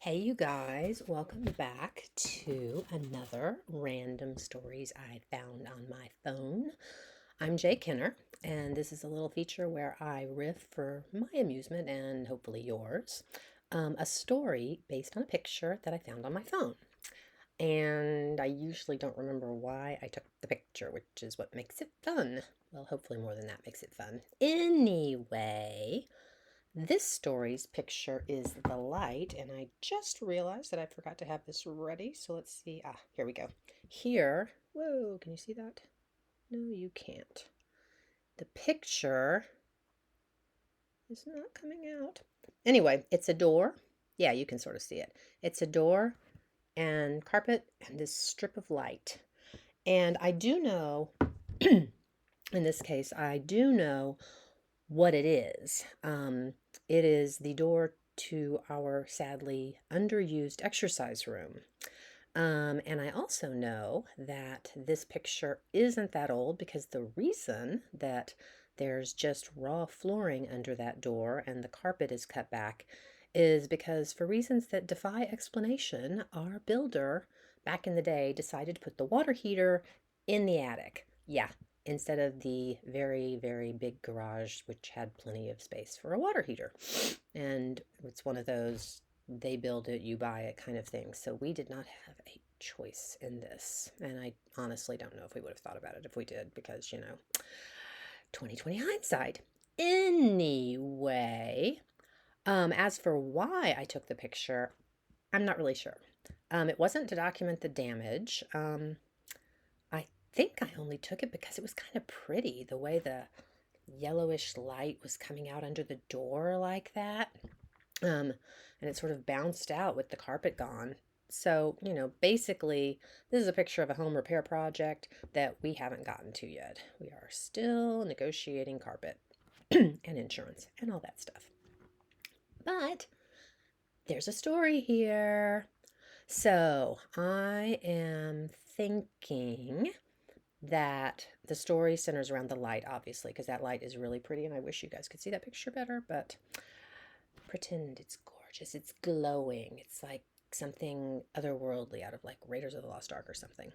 Hey, you guys, welcome back to another random stories I found on my phone. I'm Jay Kenner, and this is a little feature where I riff for my amusement and hopefully yours a story based on a picture that I found on my phone. And I usually don't remember why I took the picture, which is what makes it fun. Well, hopefully, more than that makes it fun. Anyway, this story's picture is the light, and I just realized that I forgot to have this ready. So let's see. Here we go. Here, whoa, can you see that? No, you can't. The picture is not coming out. Anyway, it's a door. Yeah, you can sort of see it. It's a door and carpet and this strip of light. And I do know, in this case, I do know what it is. It is the door to our sadly underused exercise room. And I also know that this picture isn't that old because the reason that there's just raw flooring under that door and the carpet is cut back is because, for reasons that defy explanation, our builder back in the day decided to put the water heater in the attic. Yeah, instead of the very, very big garage, which had plenty of space for a water heater. And it's one of those they build it, you buy it kind of thing. So we did not have a choice in this. And I honestly don't know if we would have thought about it if we did, because, 2020 hindsight. Anyway, as for why I took the picture, I'm not really sure. It wasn't to document the damage. I think I only took it because it was kind of pretty, the way the yellowish light was coming out under the door like that. And it sort of bounced out with the carpet gone. So, basically, this is a picture of a home repair project that we haven't gotten to yet. We are still negotiating carpet and insurance and all that stuff. But there's a story here. So, I am thinking that the story centers around the light, obviously, because that light is really pretty, and I wish you guys could see that picture better, but pretend it's gorgeous. It's glowing. It's like something otherworldly out of like Raiders of the Lost Ark or something.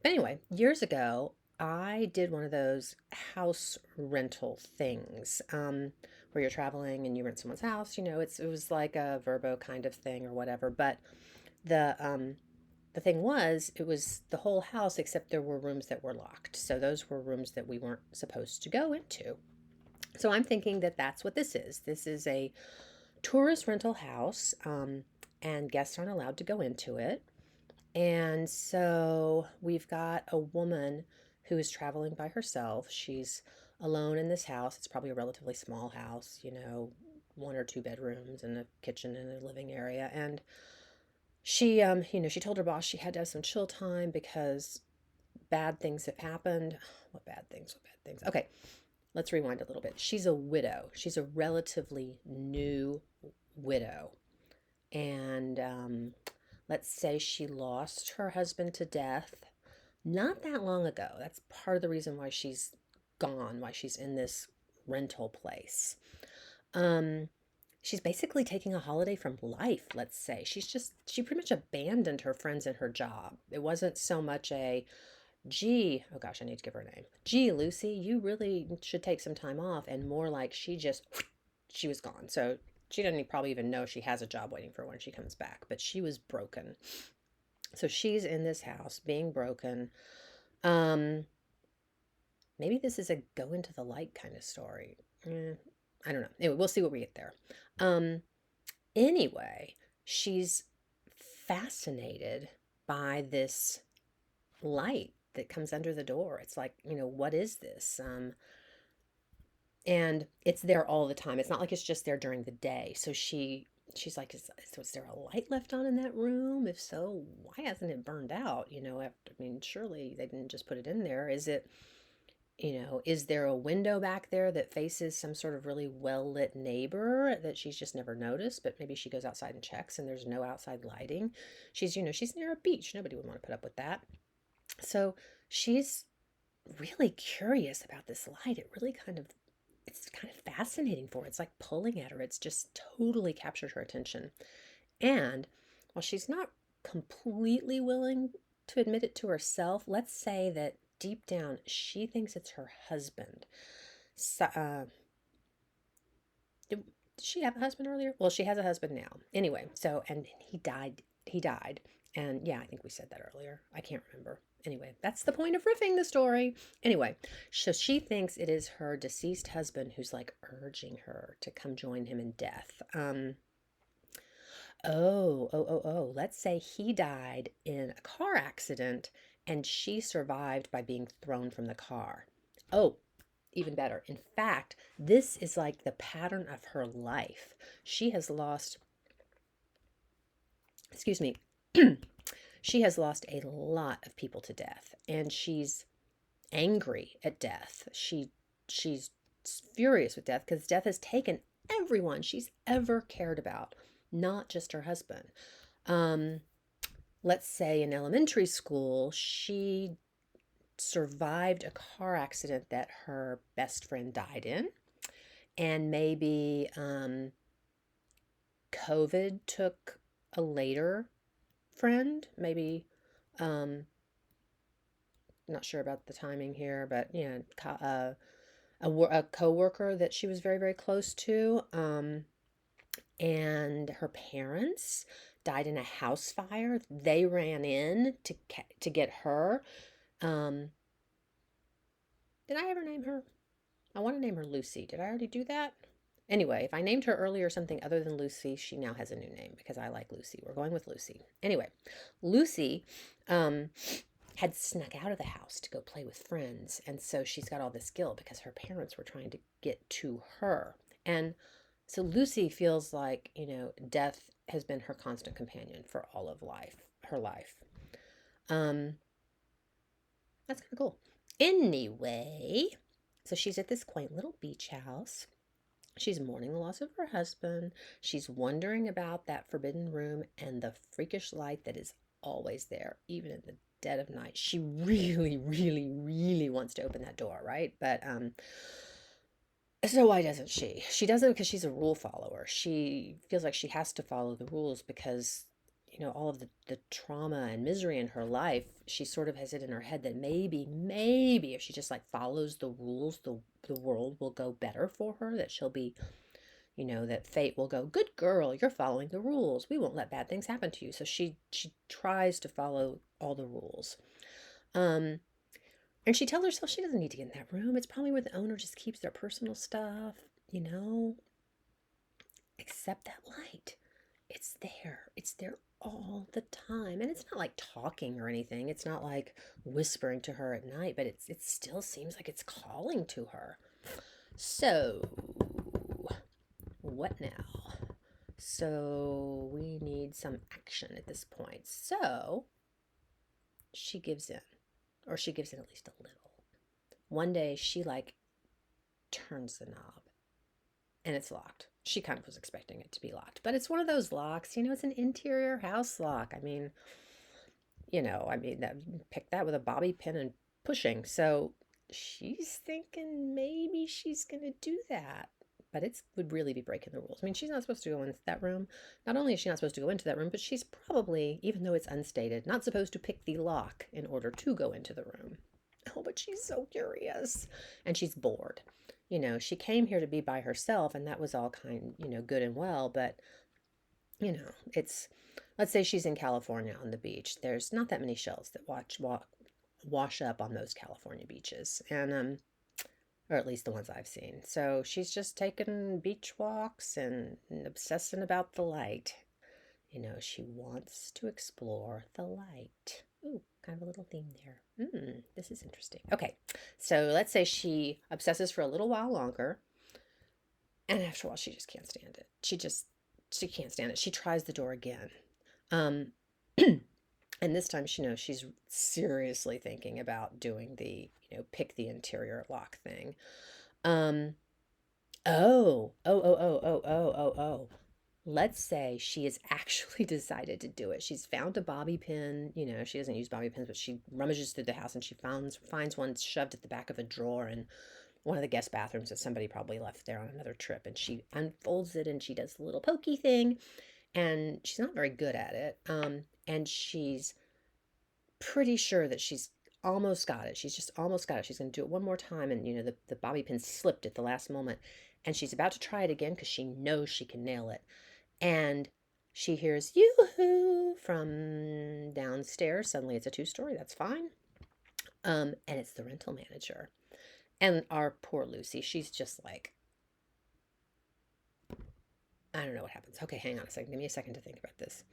Anyway, years ago, I did one of those house rental things where you're traveling and you rent someone's house. It was like a Verbo kind of thing or whatever. But the thing was, it was the whole house except there were rooms that were locked. So those were rooms that we weren't supposed to go into. So I'm thinking that that's what this is. This is a tourist rental house, and guests aren't allowed to go into it. And so we've got a woman who is traveling by herself. She's alone in this house. It's probably a relatively small house, one or two bedrooms and a kitchen and a living area. And she told her boss she had to have some chill time because bad things have happened. What bad things? What bad things? Okay, let's rewind a little bit. She's a widow. She's a relatively new widow. And let's say she lost her husband to death not that long ago. That's part of the reason why she's gone, why she's in this rental place. Um, she's basically taking a holiday from life, let's say. She pretty much abandoned her friends and her job. It wasn't so much a, gee, oh gosh, I need to give her a name. Gee, Lucy, you really should take some time off. And more like she was gone. So she doesn't probably even know she has a job waiting for her when she comes back, but she was broken. So she's in this house being broken. Um, Maybe this is a go into the light kind of story. I don't know. Anyway, we'll see what we get there. Um, anyway, she's fascinated by this light that comes under the door. It's like, what is this? And it's there all the time. It's not like it's just there during the day. So she's like, is there a light left on in that room? If so, why hasn't it burned out? Surely they didn't just put it in there. Is there a window back there that faces some sort of really well lit neighbor that she's just never noticed? But maybe she goes outside and checks and there's no outside lighting. She's near a beach. Nobody would want to put up with that. So she's really curious about this light. It's kind of fascinating for her. It's like pulling at her. It's just totally captured her attention. And while she's not completely willing to admit it to herself, let's say that deep down she thinks it's her husband. So, did she have a husband earlier? Well, she has a husband now. Anyway, so, and he died. He died. And yeah, I think we said that earlier. I can't remember. Anyway, that's the point of riffing the story. Anyway, so she thinks it is her deceased husband who's like urging her to come join him in death. Let's say he died in a car accident and she survived by being thrown from the car. Oh, even better. In fact, this is like the pattern of her life. She has lost, excuse me, she has lost a lot of people to death, and she's angry at death. She's furious with death because death has taken everyone she's ever cared about, not just her husband. Let's say in elementary school, she survived a car accident that her best friend died in, and maybe COVID took a later friend, maybe not sure about the timing here, but a coworker that she was very, very close to, and her parents died in a house fire. They ran in to get her. Did I ever name her? I want to name her Lucy. Did I already do that? Anyway, if I named her earlier something other than Lucy, she now has a new name because I like Lucy. We're going with Lucy. Anyway, Lucy had snuck out of the house to go play with friends. And so she's got all this guilt because her parents were trying to get to her. And so Lucy feels like, death has been her constant companion for all of her life. That's kind of cool. Anyway, so she's at this quaint little beach house. She's mourning the loss of her husband. She's wondering about that forbidden room and the freakish light that is always there, even in the dead of night. She really, really, really wants to open that door, right? But so why doesn't she? She doesn't because she's a rule follower. She feels like she has to follow the rules because all of the trauma and misery in her life, she sort of has it in her head that maybe if she just like follows the rules, the world will go better for her, that she'll be, that fate will go, good girl, you're following the rules. We won't let bad things happen to you. So she tries to follow all the rules. And she tells herself she doesn't need to get in that room. It's probably where the owner just keeps their personal stuff, except that light. It's there. It's there all the time. And it's not like talking or anything. It's not like whispering to her at night, but it still seems like it's calling to her. So, what now? So, we need some action at this point. So, she gives in. Or she gives in at least a little. One day, she turns the knob. And it's locked. She kind of was expecting it to be locked. But it's one of those locks, it's an interior house lock. Pick that with a bobby pin and pushing. So she's thinking maybe she's going to do that. But it would really be breaking the rules. She's not supposed to go into that room. Not only is she not supposed to go into that room, but she's probably, even though it's unstated, not supposed to pick the lock in order to go into the room. Oh, but she's so curious. And she's bored. She came here to be by herself, and that was all good and well, but, let's say she's in California on the beach. There's not that many shells that wash up on most California beaches, and, or at least the ones I've seen. So she's just taking beach walks and obsessing about the light. She wants to explore the light. Ooh, kind of a little theme there. This is interesting. Okay, so let's say she obsesses for a little while longer, and after a while she just can't stand it. She can't stand it. She tries the door again. And this time she's seriously thinking about doing the, pick the interior lock thing. Let's say she has actually decided to do it. She's found a bobby pin. She doesn't use bobby pins, but she rummages through the house and she finds one shoved at the back of a drawer in one of the guest bathrooms that somebody probably left there on another trip. And she unfolds it and she does the little pokey thing. and she's not very good at it. And she's pretty sure that she's almost got it. She's just almost got it. She's going to do it one more time, and the bobby pin slipped at the last moment, and she's about to try it again because she knows she can nail it. And she hears yoo-hoo from downstairs. Suddenly it's a two-story. That's fine. And it's the rental manager. And our poor Lucy, she's just like, I don't know what happens. Okay, hang on a second. Give me a second to think about this.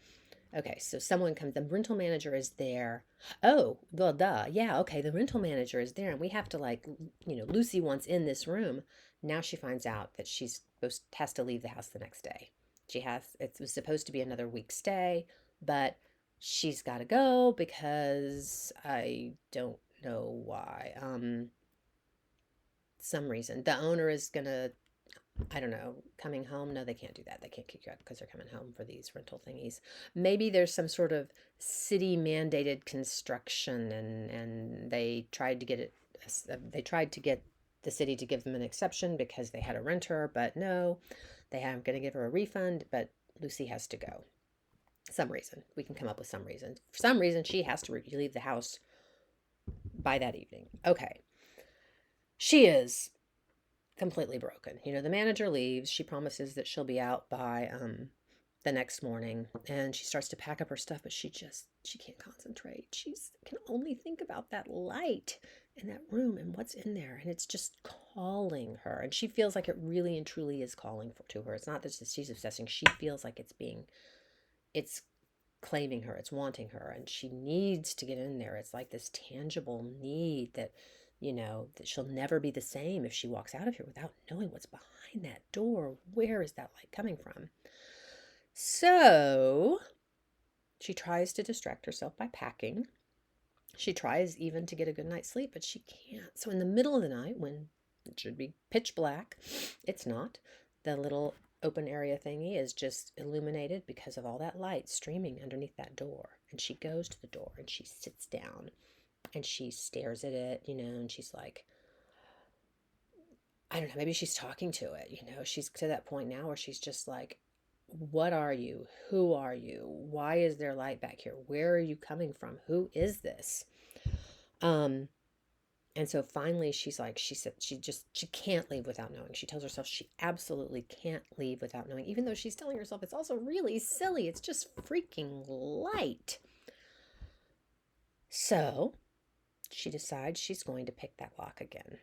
Okay, so someone comes, the rental manager is there. Oh, well, duh. Yeah, okay, the rental manager is there, and we have to, like, Lucy wants in this room. Now she finds out that has to leave the house the next day. It was supposed to be another week stay, but she's got to go because I don't know why. Some reason. The owner is gonna, I don't know, coming home. No, they can't do that. They can't kick you out because they're coming home for these rental thingies. Maybe there's some sort of city mandated construction, and they tried to get it. They tried to get the city to give them an exception because they had a renter, but no, they aren't going to give her a refund. But Lucy has to go. Some reason we can come up with some reason. For some reason, she has to leave the house by that evening. Okay, she is completely broken. The manager leaves. She promises that she'll be out by the next morning, and she starts to pack up her stuff, but she can't concentrate. She can only think about that light in that room and what's in there, and it's just calling her, and she feels like it really and truly is calling to her. It's not that she's obsessing. She feels like it's claiming her, it's wanting her, and she needs to get in there. It's like this tangible need that that she'll never be the same if she walks out of here without knowing what's behind that door. Where is that light coming from? So she tries to distract herself by packing. She tries even to get a good night's sleep, but she can't. So in the middle of the night, when it should be pitch black, it's not. The little open area thingy is just illuminated because of all that light streaming underneath that door. And she goes to the door and she sits down and she stares at it, and she's like, I don't know, maybe she's talking to it, she's to that point now where she's just like, what are you? Who are you? Why is there light back here? Where are you coming from? Who is this? And so finally she's like, she said she can't leave without knowing. She tells herself she absolutely can't leave without knowing, even though she's telling herself it's also really silly. It's just freaking light. So she decides she's going to pick that lock again.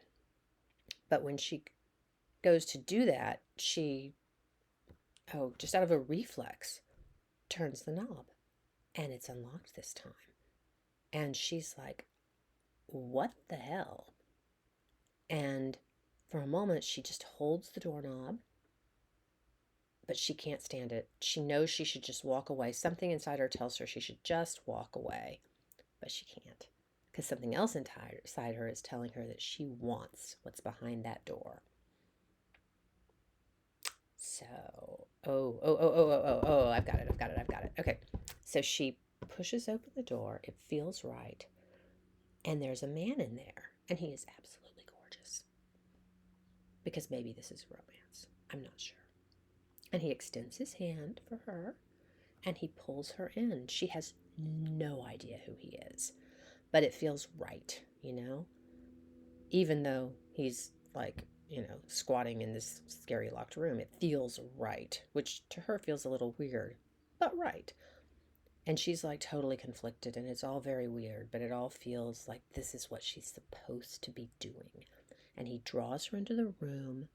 But when she goes to do that, she, just out of a reflex, turns the knob. And it's unlocked this time. And she's like, what the hell? And for a moment, she just holds the doorknob. But she can't stand it. She knows she should just walk away. Something inside her tells her she should just walk away. But she can't. Because something else inside her is telling her that she wants what's behind that door. So, I've got it. Okay, so she pushes open the door. It feels right. And there's a man in there. And he is absolutely gorgeous. Because maybe this is romance. I'm not sure. And he extends his hand for her. And he pulls her in. She has no idea who he is. But it feels right, Even though he's like, squatting in this scary locked room, it feels right, which to her feels a little weird, but right. And she's like totally conflicted, and it's all very weird, but it all feels like this is what she's supposed to be doing. And he draws her into the room,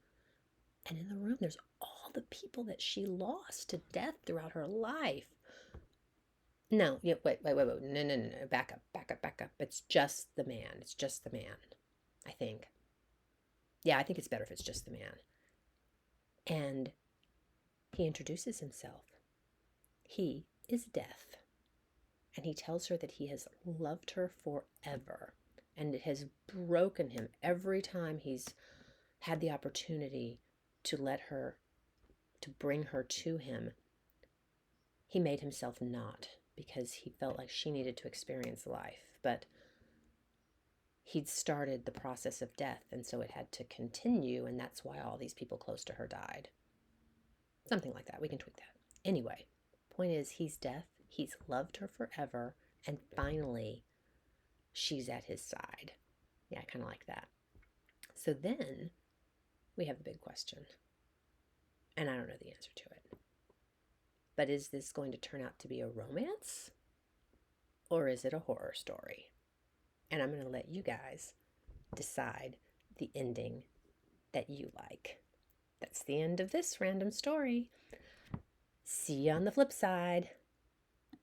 and in the room there's all the people that she lost to death throughout her life. No, wait. No. Back up. It's just the man. I think. Yeah, I think it's better if it's just the man. And he introduces himself. He is Death. And he tells her that he has loved her forever. And it has broken him every time he's had the opportunity to bring her to him. He made himself not, because he felt like she needed to experience life. But he'd started the process of death, and so it had to continue, and that's why all these people close to her died. Something like that. We can tweak that. Anyway, point is he's deaf, he's loved her forever, and finally she's at his side. Yeah, I kind of like that. So then we have the big question, and I don't know the answer to it. But is this going to turn out to be a romance, or is it a horror story? And I'm going to let you guys decide the ending that you like. That's the end of this random story. See you on the flip side.